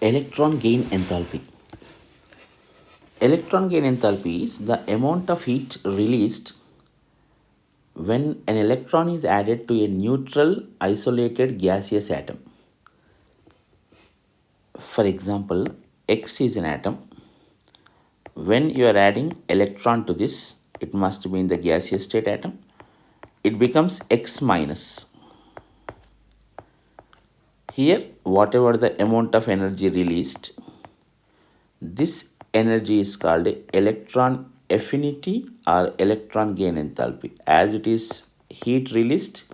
Electron gain enthalpy. Electron gain enthalpy is the amount of heat released when an electron is added to a neutral isolated gaseous atom. For example, X is an atom. When you are adding electron to this, it must be in the gaseous state atom. It becomes X minus. Here, whatever the amount of energy released, this energy is called electron affinity or electron gain enthalpy. As it is heat released,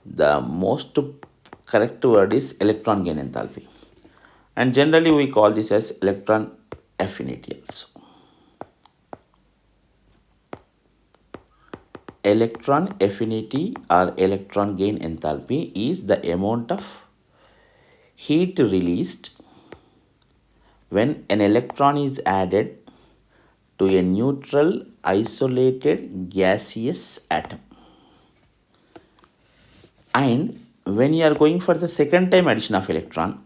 the most correct word is electron gain enthalpy. And generally we call this as electron affinity also. Electron affinity or electron gain enthalpy is the amount of heat released when an electron is added to a neutral isolated gaseous atom. And when you are going for the second time addition of electron,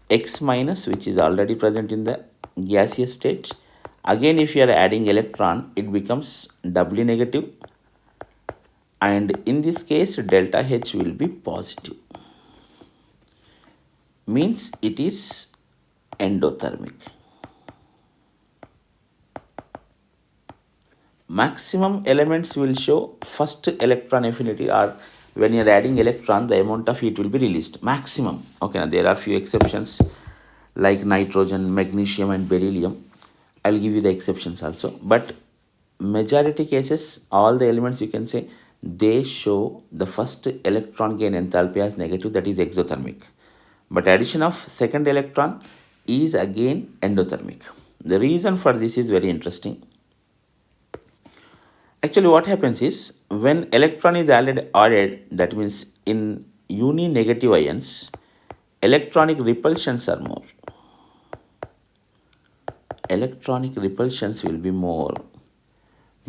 X minus, which is already present in the gaseous state, again if you are adding electron, it becomes doubly negative, and in this case delta H will be positive, means it is endothermic. Maximum elements will show first electron affinity, or when you are adding electron, the amount of heat will be released. Maximum. Okay, now there are few exceptions like nitrogen, magnesium, and beryllium. I'll give you the exceptions also. But majority cases, all the elements you can say, they show the first electron gain enthalpy as negative, that is exothermic. But addition of second electron is again endothermic. The reason for this is very interesting. Actually, what happens is when electron is added, that means in uni-negative ions, electronic repulsions are more. Electronic repulsions will be more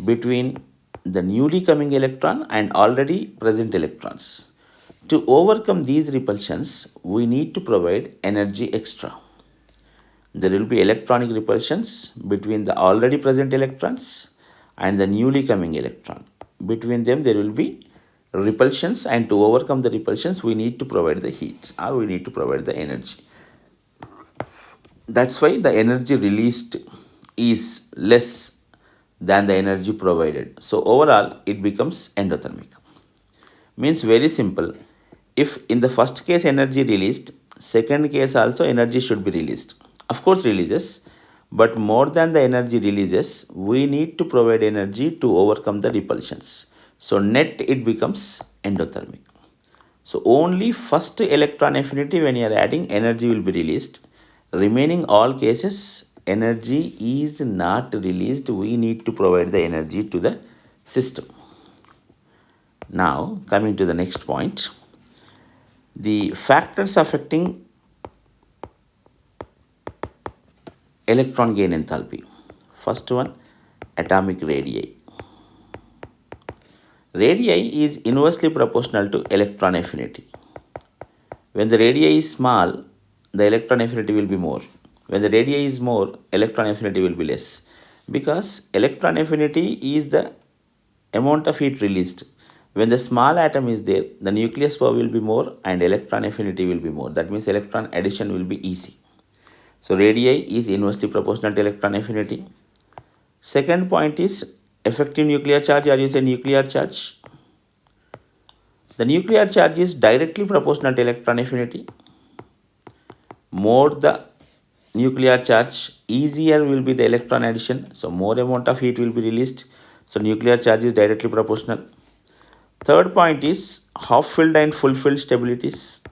between the newly coming electron and already present electrons. To overcome these repulsions, we need to provide energy extra. There will be electronic repulsions between the already present electrons and the newly coming electron. Between them there will be repulsions, and to overcome the repulsions we need to provide the heat, or we need to provide the energy. That's why the energy released is less than the energy provided. So overall it becomes endothermic. Means very simple. If in the first case energy released, second case also energy should be released. Of course releases, but more than the energy releases, we need to provide energy to overcome the repulsions. So net it becomes endothermic. So only first electron affinity, when you are adding, energy will be released. Remaining all cases, energy is not released. We need to provide the energy to the system. Now coming to the next point, the factors affecting electron gain enthalpy. First one, atomic radii. Radii is inversely proportional to electron affinity. When the radii is small, the electron affinity will be more. When the radii is more, electron affinity will be less, because electron affinity is the amount of heat released. When the small atom is there, the nucleus power will be more and electron affinity will be more. That means electron addition will be easy. So radii is inversely proportional to electron affinity. Second point is effective nuclear charge, or you say nuclear charge. The nuclear charge is directly proportional to electron affinity. More the nuclear charge, easier will be the electron addition. So more amount of heat will be released. So nuclear charge is directly proportional. Third point is half-filled and full-filled stabilities.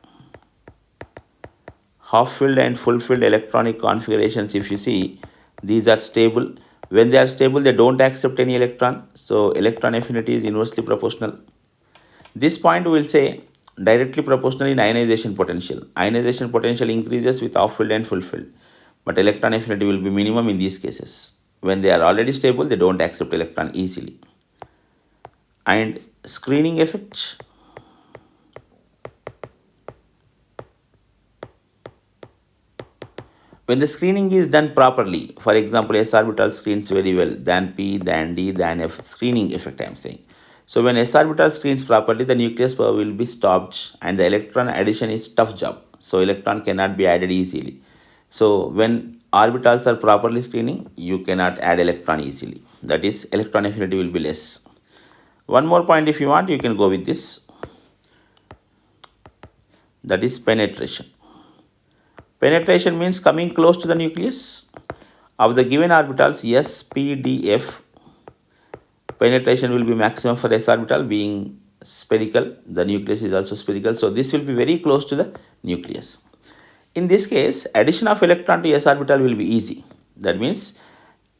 Half-filled and full-filled electronic configurations, if you see, these are stable. When they are stable, they don't accept any electron. So electron affinity is inversely proportional. This point we will say directly proportional in ionization potential. Ionization potential increases with half-filled and full-filled, but electron affinity will be minimum in these cases. When they are already stable, they don't accept electron easily. And screening effect. When the screening is done properly, for example, s orbital screens very well, than p, than d, than f, screening effect I am saying. So when s orbital screens properly, the nucleus power will be stopped and the electron addition is tough job. So electron cannot be added easily. So when orbitals are properly screening, you cannot add electron easily. That is, electron affinity will be less. One more point if you want, you can go with this. That is penetration. Penetration means coming close to the nucleus of the given orbitals s, p, d, f. Penetration will be maximum for s orbital being spherical. The nucleus is also spherical. So this will be very close to the nucleus. In this case, addition of electron to s orbital will be easy. That means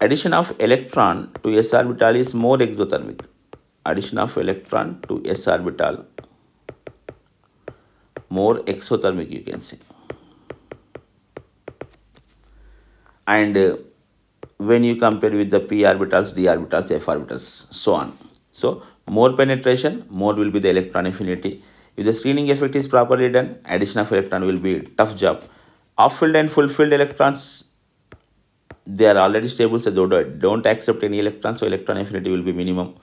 addition of electron to s orbital is more exothermic. Addition of electron to s orbital more exothermic, you can say. And when you compare with the p orbitals, d orbitals, f orbitals, so on. So more penetration, more will be the electron affinity. If the screening effect is properly done, addition of electron will be tough job. Off-filled and full-filled electrons, they are already stable, so they don't accept any electrons, so electron affinity will be minimum.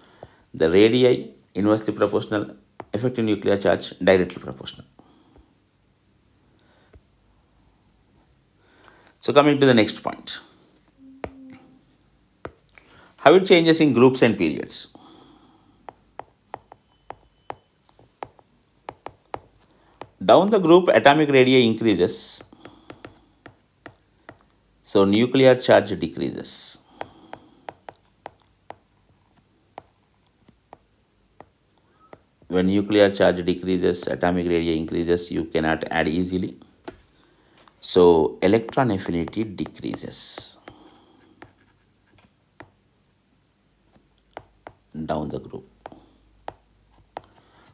The radii inversely proportional, effective nuclear charge directly proportional. So coming to the next point, how it changes in groups and periods. Down the group, atomic radii increases, so nuclear charge decreases. When nuclear charge decreases, atomic radii increases, you cannot add easily. So electron affinity decreases down the group.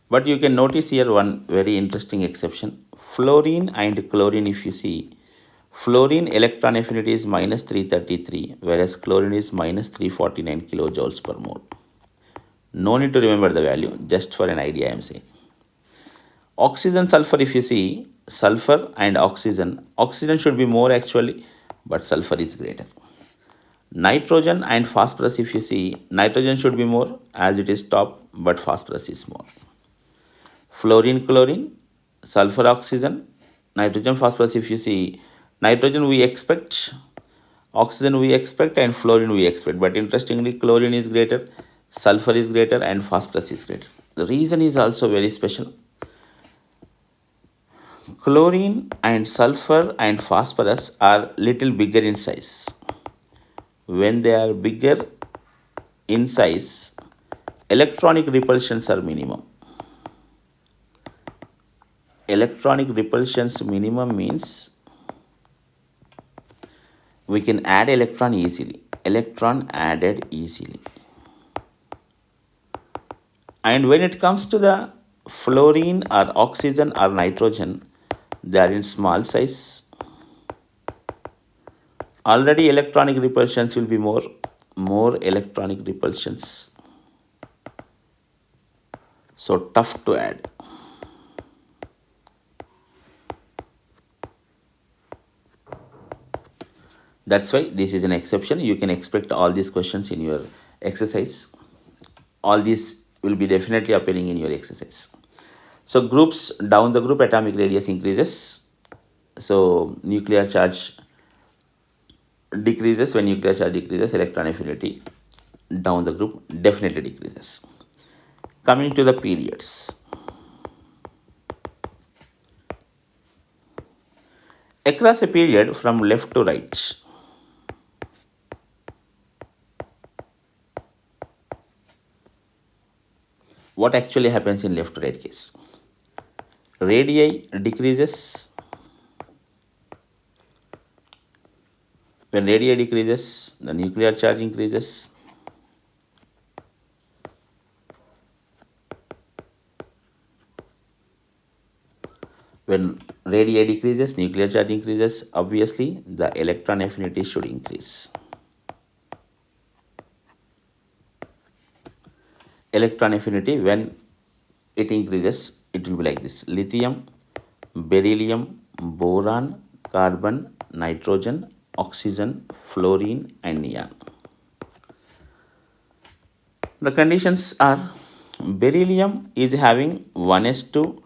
But you can notice here one very interesting exception. Fluorine and chlorine, if you see, fluorine electron affinity is minus 333, whereas chlorine is minus 349 kilojoules per mole. No need to remember the value, just for an idea I am saying. Oxygen, sulfur, if you see, sulfur and oxygen should be more actually, but sulfur is greater. Nitrogen and phosphorus, if you see, nitrogen should be more as it is top, but phosphorus is more. Fluorine, chlorine, sulfur, oxygen, nitrogen, phosphorus, if you see, nitrogen we expect, oxygen we expect, and fluorine we expect. But interestingly, chlorine is greater, sulfur is greater, and phosphorus is greater. The reason is also very special. Chlorine and sulfur and phosphorus are little bigger in size. When they are bigger in size, electronic repulsions are minimum. Electronic repulsions minimum means we can add electron easily. Electron added easily. And when it comes to the fluorine or oxygen or nitrogen, they are in small size. Already electronic repulsions will be more electronic repulsions. So tough to add. That's why this is an exception. You can expect all these questions in your exercise. All these will be definitely appearing in your exercise. So groups, down the group, atomic radius increases. So nuclear charge decreases. When nuclear charge decreases, electron affinity down the group definitely decreases. Coming to the periods. Across a period from left to right, what actually happens in left to right case? Radii decreases. When radii decreases, the nuclear charge increases. When radii decreases, nuclear charge increases. Obviously, the electron affinity should increase. Electron affinity, when it increases, it will be like this: lithium, beryllium, boron, carbon, nitrogen, oxygen, fluorine, and neon. The conditions are beryllium is having 1s2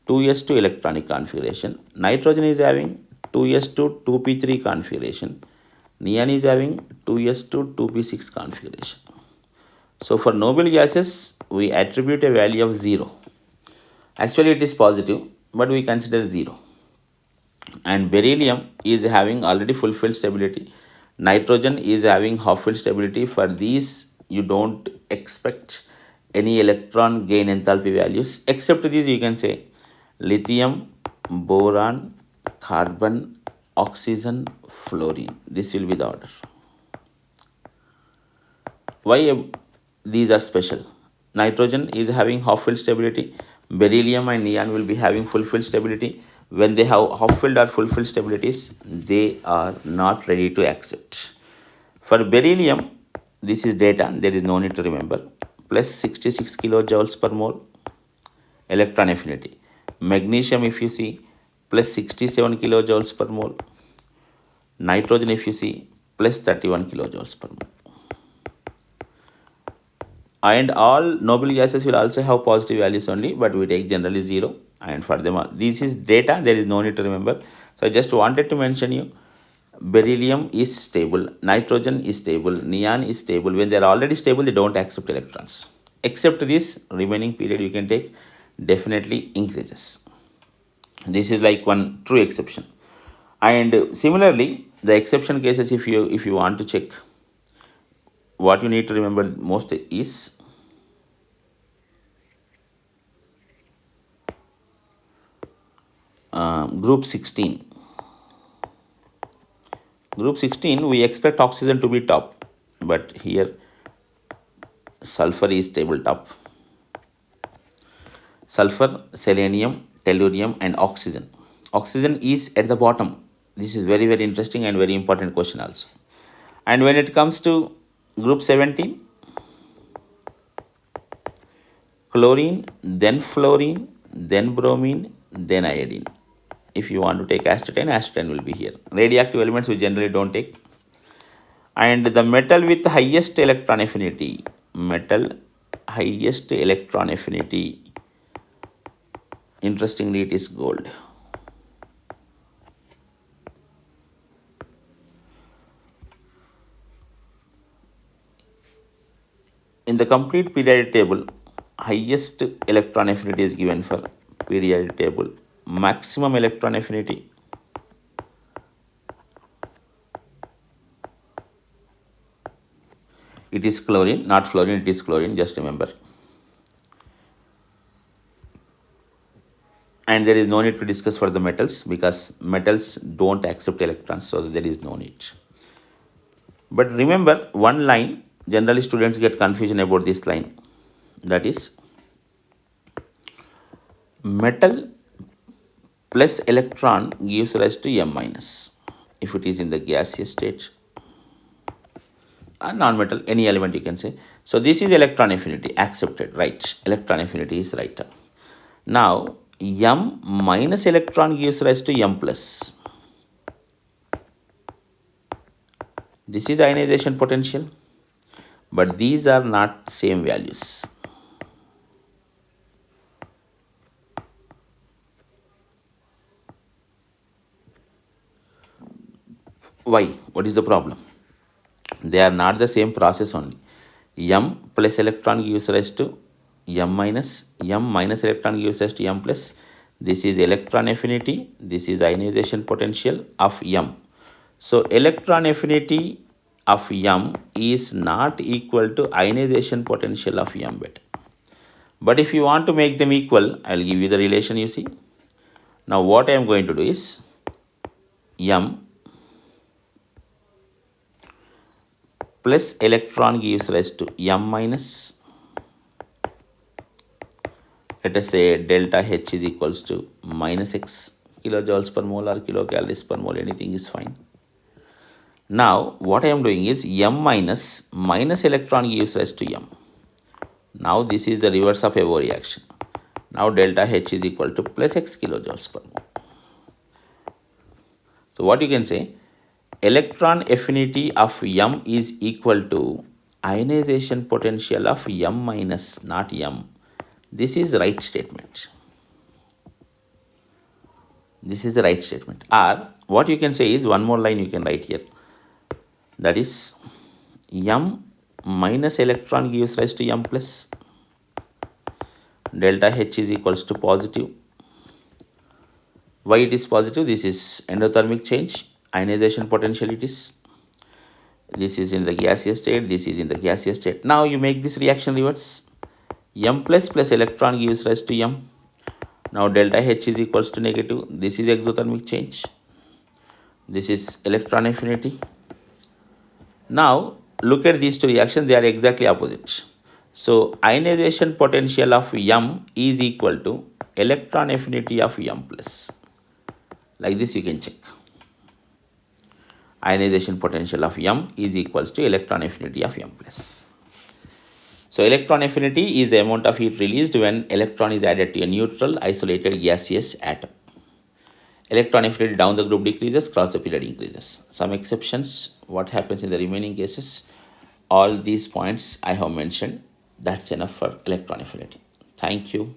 2s2 electronic configuration, nitrogen is having 2s2 2p3 configuration, neon is having 2s2 2p6 configuration. So for noble gases, we attribute a value of 0. Actually, it is positive, but we consider 0. And beryllium is having already fulfilled stability. Nitrogen is having half filled stability. For these, you don't expect any electron gain enthalpy values. Except these, you can say lithium, boron, carbon, oxygen, fluorine. This will be the order. Why these are special? Nitrogen is having half filled stability. Beryllium and neon will be having fulfilled stability. When they have half filled or fulfilled stabilities, they are not ready to accept. For beryllium, this is data, there is no need to remember. Plus 66 kilojoules per mole electron affinity. Magnesium, if you see, plus 67 kilojoules per mole. Nitrogen, if you see, plus 31 kilojoules per mole. And all noble gases will also have positive values only, but we take generally 0. And for them all, this is data, there is no need to remember. So I just wanted to mention you, beryllium is stable, nitrogen is stable, neon is stable. When they are already stable, they don't accept electrons. Except this remaining period, you can take definitely increases. This is like one true exception. And similarly, the exception cases, if you want to check, what you need to remember most is group 16. Group 16, we expect oxygen to be top, but here sulfur is tabletop. Sulfur, selenium, tellurium, and oxygen. Oxygen is at the bottom. This is very, very interesting and very important question also. And when it comes to group 17, chlorine, then fluorine, then bromine, then iodine. If you want to take astatine will be here. Radioactive elements we generally don't take. And the metal with highest electron affinity, interestingly, it is gold. In the complete periodic table, highest electron affinity is given for periodic table. Maximum electron affinity, it is chlorine, not fluorine, it is chlorine, just remember. And there is no need to discuss for the metals, because metals don't accept electrons, so there is no need. But remember one line, generally students get confusion about this line, that is metal plus electron gives rise to M minus if it is in the gaseous state. Non-metal, any element you can say. So this is electron affinity, accepted, right? Electron affinity is right. Now M minus electron gives rise to M plus. This is ionization potential, but these are not same values. Why? What is the problem? They are not the same process only. M plus electron gives rise to M minus. M minus electron gives rise to M plus. This is electron affinity. This is ionization potential of M. So electron affinity of M is not equal to ionization potential of M beta. But if you want to make them equal, I will give you the relation, you see. Now what I am going to do is M plus electron gives rise to M minus. Let us say delta H is equals to minus X kilojoules per mole or kilocalories per mole, anything is fine. Now what I am doing is M minus electron gives rise to M. Now this is the reverse of Evo reaction. Now delta H is equal to plus X kilojoules per mole. So what you can say, electron affinity of M is equal to ionization potential of M minus, not M. This is right statement. This is the right statement. Or what you can say is, one more line you can write here. That is, M minus electron gives rise to M plus. Delta H is equals to positive. Why it is positive? This is endothermic change, ionization potential it is. This is in the gaseous state, this is in the gaseous state. Now you make this reaction reverse. M plus plus electron gives rise to M. Now delta H is equals to negative. This is exothermic change. This is electron affinity. Now look at these two reactions, they are exactly opposite. So ionization potential of M is equal to electron affinity of M plus. Like this you can check. Ionization potential of M is equals to electron affinity of M plus. So electron affinity is the amount of heat released when electron is added to a neutral isolated gaseous atom. Electron affinity down the group decreases, cross the period increases. Some exceptions, what happens in the remaining cases? All these points I have mentioned, that's enough for electron affinity. Thank you.